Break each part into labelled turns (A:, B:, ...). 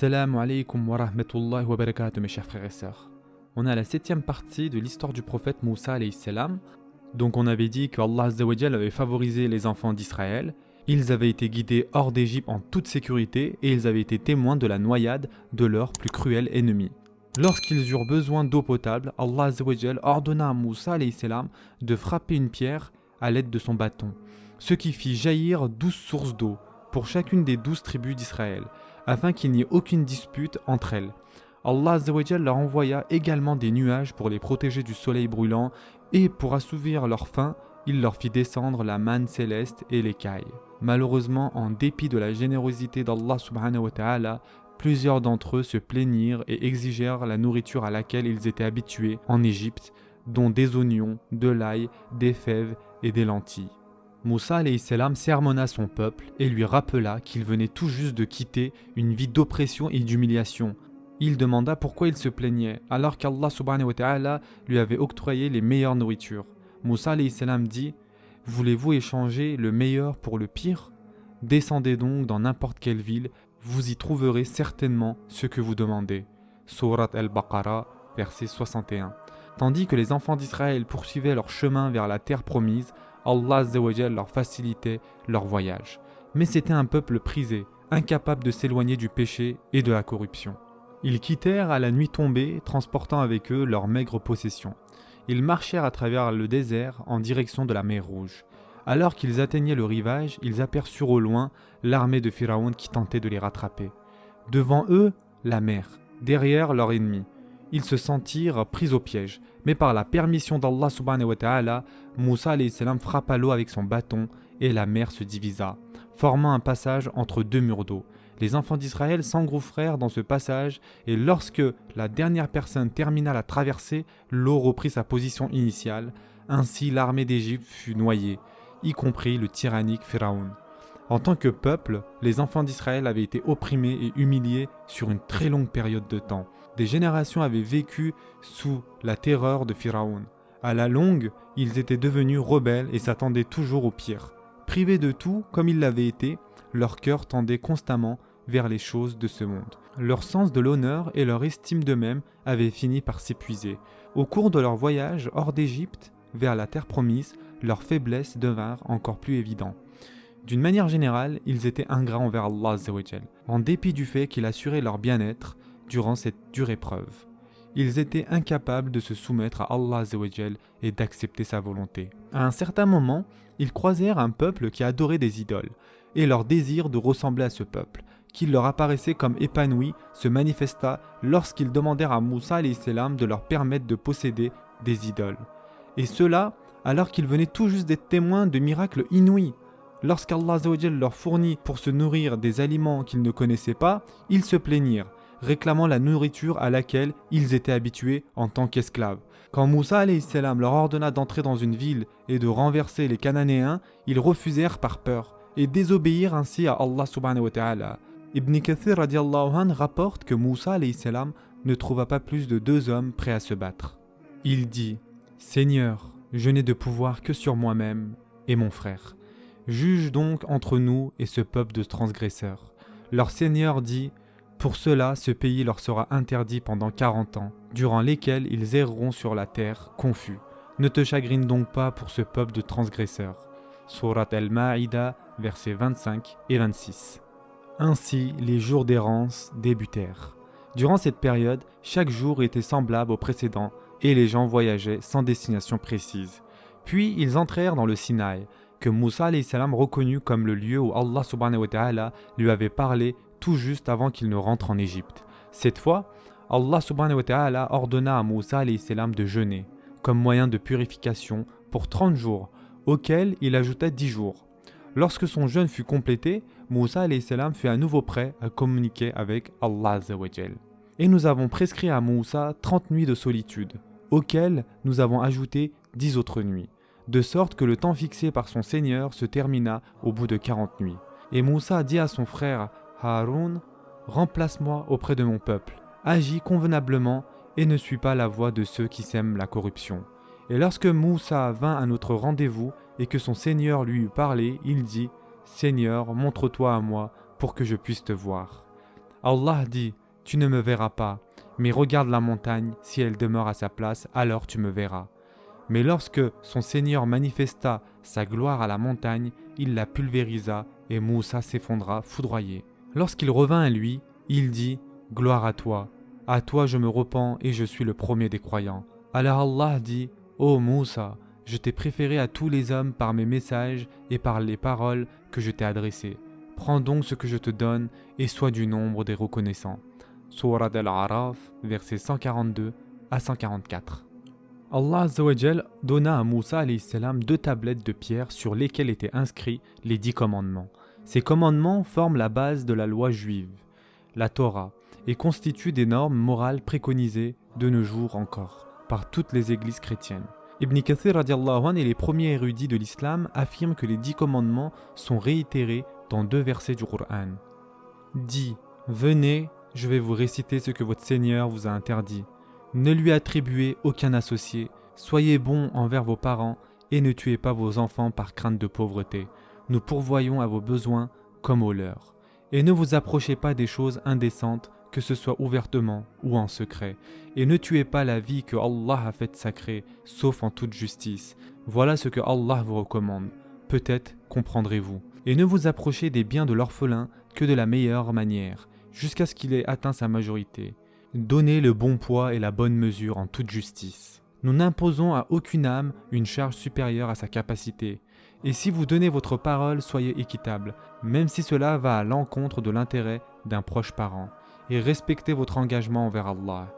A: Assalamu alaikum wa rahmatullahi wa barakatuh mes chers frères et sœurs. On est à la 7e partie de l'histoire du prophète Moussa alayhi salam. Donc on avait dit que Allah Azza wa Jal avait favorisé les enfants d'Israël. Ils avaient été guidés hors d'Égypte en toute sécurité et ils avaient été témoins de la noyade de leur plus cruel ennemi. Lorsqu'ils eurent besoin d'eau potable, Allah Azza wa Jal ordonna à Moussa alayhi salam de frapper une pierre à l'aide de son bâton, ce qui fit jaillir 12 sources d'eau pour chacune des 12 tribus d'Israël, afin qu'il n'y ait aucune dispute entre elles. Allah Azza wa Jal leur envoya également des nuages pour les protéger du soleil brûlant et pour assouvir leur faim, il leur fit descendre la manne céleste et l'écaille. Malheureusement, en dépit de la générosité d'Allah subhanahu wa ta'ala, plusieurs d'entre eux se plaignirent et exigèrent la nourriture à laquelle ils étaient habitués en Égypte, dont des oignons, de l'ail, des fèves et des lentilles. Moussa alayhi salam sermonna son peuple et lui rappela qu'il venait tout juste de quitter une vie d'oppression et d'humiliation. Il demanda pourquoi il se plaignait, alors qu'Allah subhanahu wa ta'ala lui avait octroyé les meilleures nourritures. Moussa alayhi salam dit « Voulez-vous échanger le meilleur pour le pire ? Descendez donc dans n'importe quelle ville, vous y trouverez certainement ce que vous demandez. » Surat al-Baqarah, verset 61. Tandis que les enfants d'Israël poursuivaient leur chemin vers la terre promise, Allah Azza wa Jal leur facilitait leur voyage. Mais c'était un peuple prisé, incapable de s'éloigner du péché et de la corruption. Ils quittèrent à la nuit tombée, transportant avec eux leurs maigres possessions. Ils marchèrent à travers le désert en direction de la mer Rouge. Alors qu'ils atteignaient le rivage, ils aperçurent au loin l'armée de Pharaon qui tentait de les rattraper. Devant eux, la mer, derrière leur ennemi. Ils se sentirent pris au piège, mais par la permission d'Allah subhanahu wa ta'ala, Moussa alayhi salam frappa l'eau avec son bâton et la mer se divisa, formant un passage entre deux murs d'eau. Les enfants d'Israël s'engouffrèrent dans ce passage et lorsque la dernière personne termina la traversée, l'eau reprit sa position initiale. Ainsi l'armée d'Égypte fut noyée, y compris le tyrannique Pharaon. En tant que peuple, les enfants d'Israël avaient été opprimés et humiliés sur une très longue période de temps. Des générations avaient vécu sous la terreur de Pharaon. À la longue, ils étaient devenus rebelles et s'attendaient toujours au pire. Privés de tout, comme ils l'avaient été, leur cœur tendait constamment vers les choses de ce monde. Leur sens de l'honneur et leur estime d'eux-mêmes avaient fini par s'épuiser. Au cours de leur voyage hors d'Égypte, vers la terre promise, leurs faiblesses devinrent encore plus évidentes. D'une manière générale, ils étaient ingrats envers Allah Azza wa Jal, en dépit du fait qu'il assurait leur bien-être durant cette dure épreuve. Ils étaient incapables de se soumettre à Allah Azza wa Jal et d'accepter sa volonté. À un certain moment, ils croisèrent un peuple qui adorait des idoles, et leur désir de ressembler à ce peuple, qui leur apparaissait comme épanoui, se manifesta lorsqu'ils demandèrent à Moussa alayhi salam de leur permettre de posséder des idoles. Et cela, alors qu'ils venaient tout juste d'être témoins de miracles inouïs. Lorsqu'Allah Azza wa Jal leur fournit pour se nourrir des aliments qu'ils ne connaissaient pas, ils se plaignirent, réclamant la nourriture à laquelle ils étaient habitués en tant qu'esclaves. Quand Moussa alayhi salam leur ordonna d'entrer dans une ville et de renverser les Cananéens, ils refusèrent par peur et désobéirent ainsi à Allah subhanahu wa ta'ala. Ibn Kathir radiallahu anhu rapporte que Moussa alayhi salam ne trouva pas plus de 2 hommes prêts à se battre. Il dit « Seigneur, je n'ai de pouvoir que sur moi-même et mon frère. Juge donc entre nous et ce peuple de transgresseurs. » Leur Seigneur dit « Pour cela, ce pays leur sera interdit pendant 40 ans, durant lesquels ils erreront sur la terre, confus. Ne te chagrine donc pas pour ce peuple de transgresseurs. » Surat al-Ma'ida, versets 25 et 26. Ainsi, les jours d'errance débutèrent. Durant cette période, chaque jour était semblable au précédent et les gens voyageaient sans destination précise. Puis ils entrèrent dans le Sinaï, que Moussa alayhi salam reconnut comme le lieu où Allah subhanahu wa ta'ala lui avait parlé tout juste avant qu'il ne rentre en Égypte. Cette fois, Allah subhanahu wa ta'ala ordonna à Moussa alayhi salam de jeûner, comme moyen de purification, pour 30 jours, auxquels il ajouta 10 jours. Lorsque son jeûne fut complété, Moussa alayhi salam fut à nouveau prêt à communiquer avec Allah Azza wa Jal. Et nous avons prescrit à Moussa 30 nuits de solitude, auxquelles nous avons ajouté 10 autres nuits, de sorte que le temps fixé par son Seigneur se termina au bout de 40 nuits. Et Moussa dit à son frère Haroun, « Remplace-moi auprès de mon peuple, agis convenablement et ne suis pas la voie de ceux qui sèment la corruption. » Et lorsque Moussa vint à notre rendez-vous et que son Seigneur lui eut parlé, il dit « Seigneur, montre-toi à moi pour que je puisse te voir. » Allah dit, tu ne me verras pas, mais regarde la montagne, si elle demeure à sa place, alors tu me verras. Mais lorsque son Seigneur manifesta sa gloire à la montagne, il la pulvérisa et Moussa s'effondra foudroyé. Lorsqu'il revint à lui, il dit, gloire à toi je me repens et je suis le premier des croyants. Alors Allah dit, ô Moussa, je t'ai préféré à tous les hommes par mes messages et par les paroles que je t'ai adressées. Prends donc ce que je te donne et sois du nombre des reconnaissants. Sourate Al-A'raf, versets 142 à 144. Allah Azza wa Jal donna à Moussa alayhi salam 2 tablettes de pierre sur lesquelles étaient inscrits les 10 commandements. Ces commandements forment la base de la loi juive, la Torah, et constituent des normes morales préconisées de nos jours encore par toutes les églises chrétiennes. Ibn Kathir radiallahu anhu et les premiers érudits de l'islam affirment que les 10 commandements sont réitérés dans 2 versets du Coran. Dis, venez, je vais vous réciter ce que votre Seigneur vous a interdit. Ne lui attribuez aucun associé, soyez bons envers vos parents et ne tuez pas vos enfants par crainte de pauvreté. Nous pourvoyons à vos besoins comme aux leurs. Et ne vous approchez pas des choses indécentes, que ce soit ouvertement ou en secret. Et ne tuez pas la vie que Allah a faite sacrée, sauf en toute justice. Voilà ce que Allah vous recommande. Peut-être comprendrez-vous. Et ne vous approchez des biens de l'orphelin que de la meilleure manière, jusqu'à ce qu'il ait atteint sa majorité. Donnez le bon poids et la bonne mesure en toute justice. Nous n'imposons à aucune âme une charge supérieure à sa capacité. Et si vous donnez votre parole, soyez équitable, même si cela va à l'encontre de l'intérêt d'un proche parent. Et respectez votre engagement envers Allah.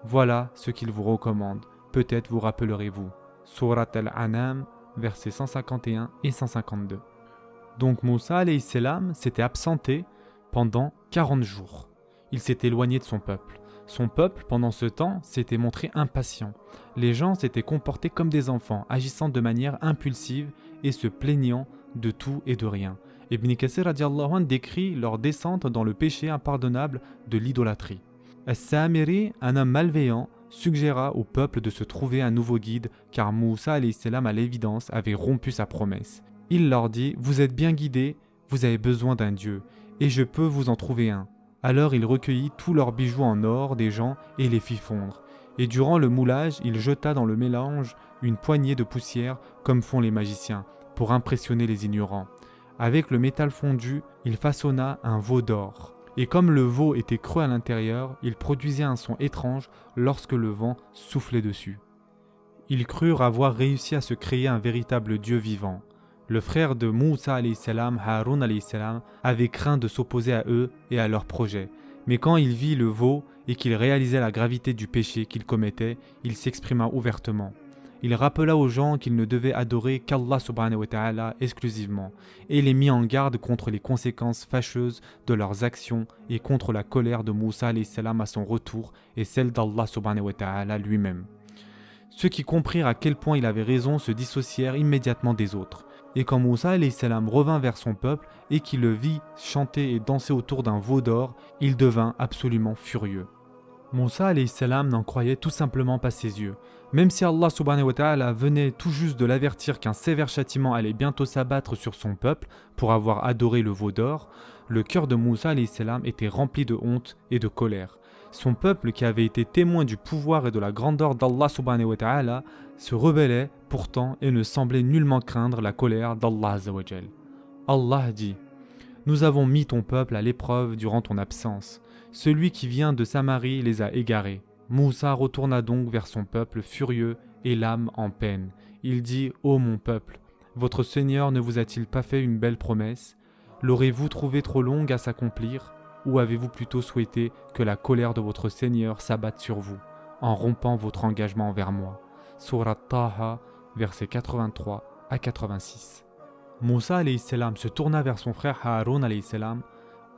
A: Voilà ce qu'il vous recommande. Peut-être vous rappellerez-vous. Surat Al-An'am, versets 151 et 152. Donc Moussa alayhi salam s'était absenté pendant 40 jours. Il s'est éloigné de son peuple. Son peuple, pendant ce temps, s'était montré impatient. Les gens s'étaient comportés comme des enfants, agissant de manière impulsive et se plaignant de tout et de rien. Ibn Kathir radiallahu anhu décrit leur descente dans le péché impardonnable de l'idolâtrie. As-Samiri, un homme malveillant, suggéra au peuple de se trouver un nouveau guide car Moussa alayhi salam à l'évidence avait rompu sa promesse. Il leur dit, vous êtes bien guidés, vous avez besoin d'un Dieu, et je peux vous en trouver un. Alors il recueillit tous leurs bijoux en or des gens et les fit fondre. Et durant le moulage, il jeta dans le mélange une poignée de poussière comme font les magiciens, pour impressionner les ignorants. Avec le métal fondu, il façonna un veau d'or. Et comme le veau était creux à l'intérieur, il produisait un son étrange lorsque le vent soufflait dessus. Ils crurent avoir réussi à se créer un véritable Dieu vivant. Le frère de Moussa alayhi salam, Haroun alayhi salam, avait craint de s'opposer à eux et à leurs projets. Mais quand il vit le veau et qu'il réalisait la gravité du péché qu'il commettait, il s'exprima ouvertement. Il rappela aux gens qu'ils ne devaient adorer qu'Allah subhanahu wa ta'ala exclusivement et les mit en garde contre les conséquences fâcheuses de leurs actions et contre la colère de Moussa alayhi salam à son retour et celle d'Allah subhanahu wa ta'ala lui-même. Ceux qui comprirent à quel point il avait raison se dissocièrent immédiatement des autres. Et quand Moussa alayhi salam revint vers son peuple et qu'il le vit chanter et danser autour d'un veau d'or, il devint absolument furieux. Moussa alayhi salam n'en croyait tout simplement pas ses yeux. Même si Allah subhanahu wa ta'ala venait tout juste de l'avertir qu'un sévère châtiment allait bientôt s'abattre sur son peuple pour avoir adoré le veau d'or, le cœur de Moussa alayhi salam était rempli de honte et de colère. Son peuple, qui avait été témoin du pouvoir et de la grandeur d'Allah subhanahu wa ta'ala, se rebellait pourtant et ne semblait nullement craindre la colère d'Allah azza wa jal. Allah dit, « Nous avons mis ton peuple à l'épreuve durant ton absence. Celui qui vient de Samarie les a égarés. » Moussa retourna donc vers son peuple furieux et l'âme en peine. Il dit, « Ô mon peuple, votre Seigneur ne vous a-t-il pas fait une belle promesse? L'aurez-vous trouvée trop longue à s'accomplir? Ou avez-vous plutôt souhaité que la colère de votre Seigneur s'abatte sur vous, en rompant votre engagement envers moi ?» Surat Taha, versets 83 à 86. Moussa alayhi salam se tourna vers son frère Haroun alayhi salam.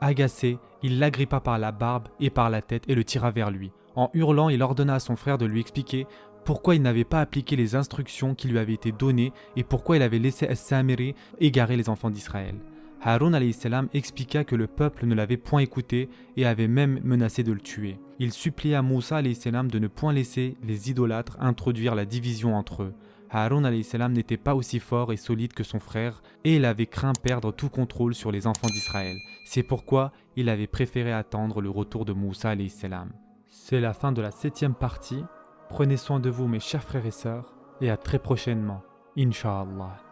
A: Agacé, il l'agrippa par la barbe et par la tête et le tira vers lui. En hurlant, il ordonna à son frère de lui expliquer pourquoi il n'avait pas appliqué les instructions qui lui avaient été données et pourquoi il avait laissé As-Samiri égarer les enfants d'Israël. Haroun alayhi salam expliqua que le peuple ne l'avait point écouté et avait même menacé de le tuer. Il supplia Moussa alayhi salam de ne point laisser les idolâtres introduire la division entre eux. Haroun alayhi salam n'était pas aussi fort et solide que son frère et il avait craint perdre tout contrôle sur les enfants d'Israël. C'est pourquoi il avait préféré attendre le retour de Moussa alayhi salam. C'est la fin de la 7e partie. Prenez soin de vous mes chers frères et sœurs et à très prochainement, Inch'Allah.